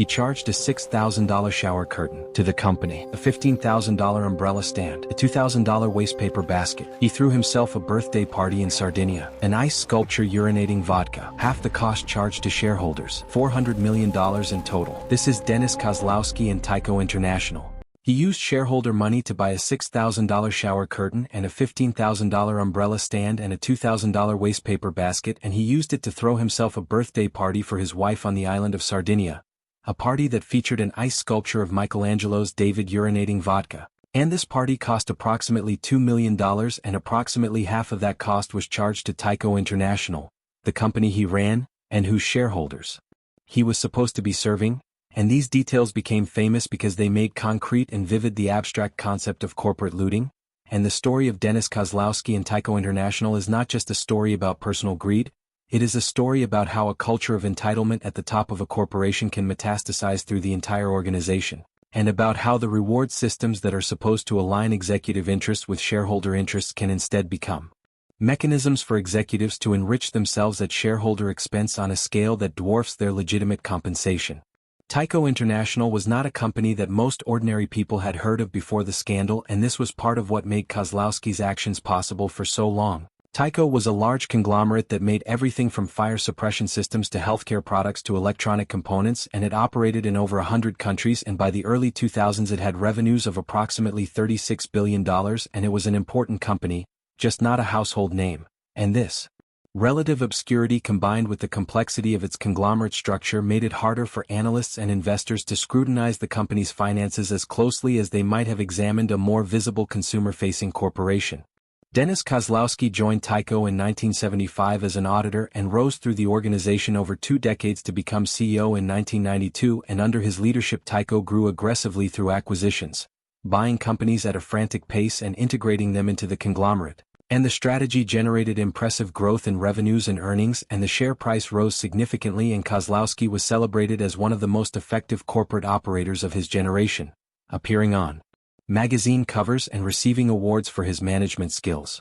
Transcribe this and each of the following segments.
He charged a $6,000 shower curtain to the company, a $15,000 umbrella stand, a $2,000 wastepaper basket. He threw himself a birthday party in Sardinia, an ice sculpture urinating vodka, half the cost charged to shareholders, $400 million in total. This is Dennis Kozlowski and Tyco International. He used shareholder money to buy a $6,000 shower curtain and a $15,000 umbrella stand and a $2,000 wastepaper basket, and he used it to throw himself a birthday party for his wife on the island of Sardinia. A party that featured an ice sculpture of Michelangelo's David urinating vodka. And this party cost approximately $2 million, and approximately half of that cost was charged to Tyco International, the company he ran, and whose shareholders he was supposed to be serving. And these details became famous because they made concrete and vivid the abstract concept of corporate looting. And the story of Dennis Kozlowski and Tyco International is not just a story about personal greed. It is a story about how a culture of entitlement at the top of a corporation can metastasize through the entire organization, and about how the reward systems that are supposed to align executive interests with shareholder interests can instead become mechanisms for executives to enrich themselves at shareholder expense on a scale that dwarfs their legitimate compensation. Tyco International was not a company that most ordinary people had heard of before the scandal, and this was part of what made Kozlowski's actions possible for so long. Tyco was a large conglomerate that made everything from fire suppression systems to healthcare products to electronic components, and it operated in over 100 countries, and by the early 2000s it had revenues of approximately $36 billion, and it was an important company, just not a household name. And this relative obscurity combined with the complexity of its conglomerate structure made it harder for analysts and investors to scrutinize the company's finances as closely as they might have examined a more visible consumer-facing corporation. Dennis Kozlowski joined Tyco in 1975 as an auditor and rose through the organization over 2 decades to become CEO in 1992, and under his leadership Tyco grew aggressively through acquisitions, buying companies at a frantic pace and integrating them into the conglomerate. And the strategy generated impressive growth in revenues and earnings, and the share price rose significantly, and Kozlowski was celebrated as one of the most effective corporate operators of his generation, appearing on magazine covers and receiving awards for his management skills.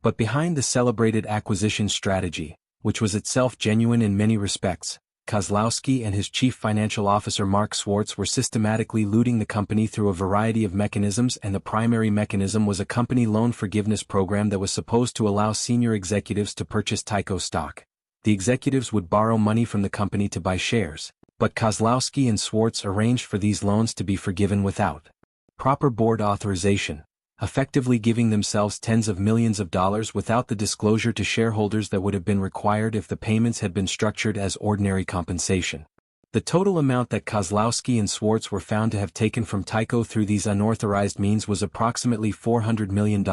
But behind the celebrated acquisition strategy, which was itself genuine in many respects, Kozlowski and his chief financial officer Mark Schwartz were systematically looting the company through a variety of mechanisms, and the primary mechanism was a company loan forgiveness program that was supposed to allow senior executives to purchase Tyco stock. The executives would borrow money from the company to buy shares, but Kozlowski and Schwartz arranged for these loans to be forgiven without proper board authorization, effectively giving themselves tens of millions of dollars without the disclosure to shareholders that would have been required if the payments had been structured as ordinary compensation. The total amount that Kozlowski and Schwartz were found to have taken from Tyco through these unauthorized means was approximately $400 million,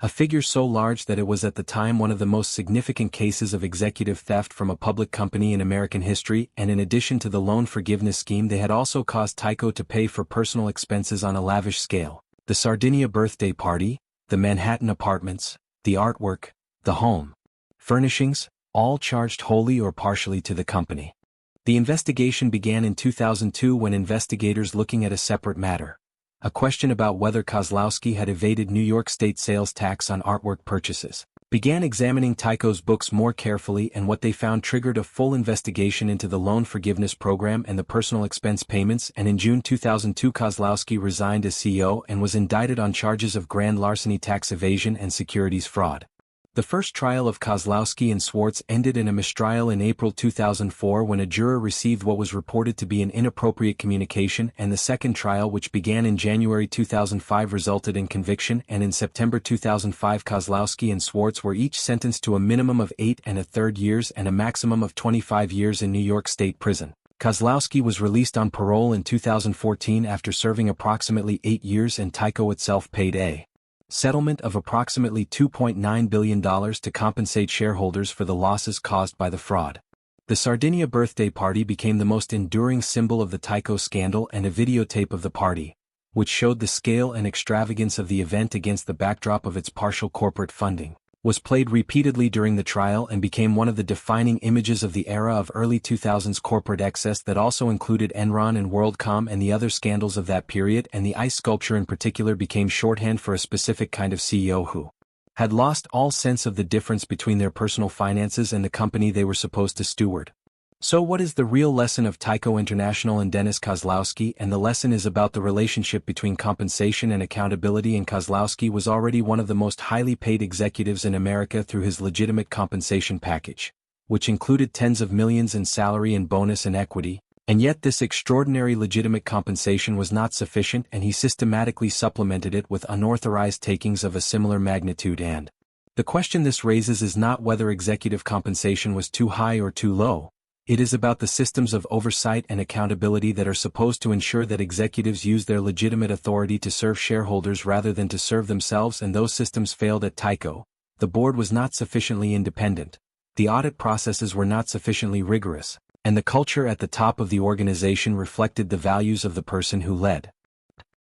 a figure so large that it was at the time one of the most significant cases of executive theft from a public company in American history, and in addition to the loan forgiveness scheme they had also caused Tyco to pay for personal expenses on a lavish scale. The Sardinia birthday party, the Manhattan apartments, the artwork, the home furnishings, all charged wholly or partially to the company. The investigation began in 2002 when investigators looking at a separate matter, a question about whether Kozlowski had evaded New York State sales tax on artwork purchases, began examining Tyco's books more carefully, and what they found triggered a full investigation into the loan forgiveness program and the personal expense payments, and in June 2002 Kozlowski resigned as CEO and was indicted on charges of grand larceny, tax evasion, and securities fraud. The first trial of Kozlowski and Schwartz ended in a mistrial in April 2004 when a juror received what was reported to be an inappropriate communication, and the second trial, which began in January 2005, resulted in conviction, and in September 2005 Kozlowski and Schwartz were each sentenced to a minimum of 8 1/3 years and a maximum of 25 years in New York State prison. Kozlowski was released on parole in 2014 after serving approximately 8 years, and Tyco itself paid a settlement of approximately $2.9 billion to compensate shareholders for the losses caused by the fraud. The Sardinia birthday party became the most enduring symbol of the Tyco scandal, and a videotape of the party, which showed the scale and extravagance of the event against the backdrop of its partial corporate funding, was played repeatedly during the trial and became one of the defining images of the era of early 2000s corporate excess that also included Enron and WorldCom and the other scandals of that period, and the ice sculpture in particular became shorthand for a specific kind of CEO who had lost all sense of the difference between their personal finances and the company they were supposed to steward. So what is the real lesson of Tyco International and Dennis Kozlowski? And the lesson is about the relationship between compensation and accountability, and Kozlowski was already one of the most highly paid executives in America through his legitimate compensation package, which included tens of millions in salary and bonus and equity, and yet this extraordinary legitimate compensation was not sufficient, and he systematically supplemented it with unauthorized takings of a similar magnitude. And the question this raises is not whether executive compensation was too high or too low. It is about the systems of oversight and accountability that are supposed to ensure that executives use their legitimate authority to serve shareholders rather than to serve themselves, and those systems failed at Tyco. The board was not sufficiently independent, the audit processes were not sufficiently rigorous, and the culture at the top of the organization reflected the values of the person who led.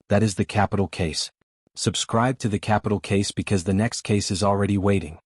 That is the capital case. Subscribe to the capital case because the next case is already waiting.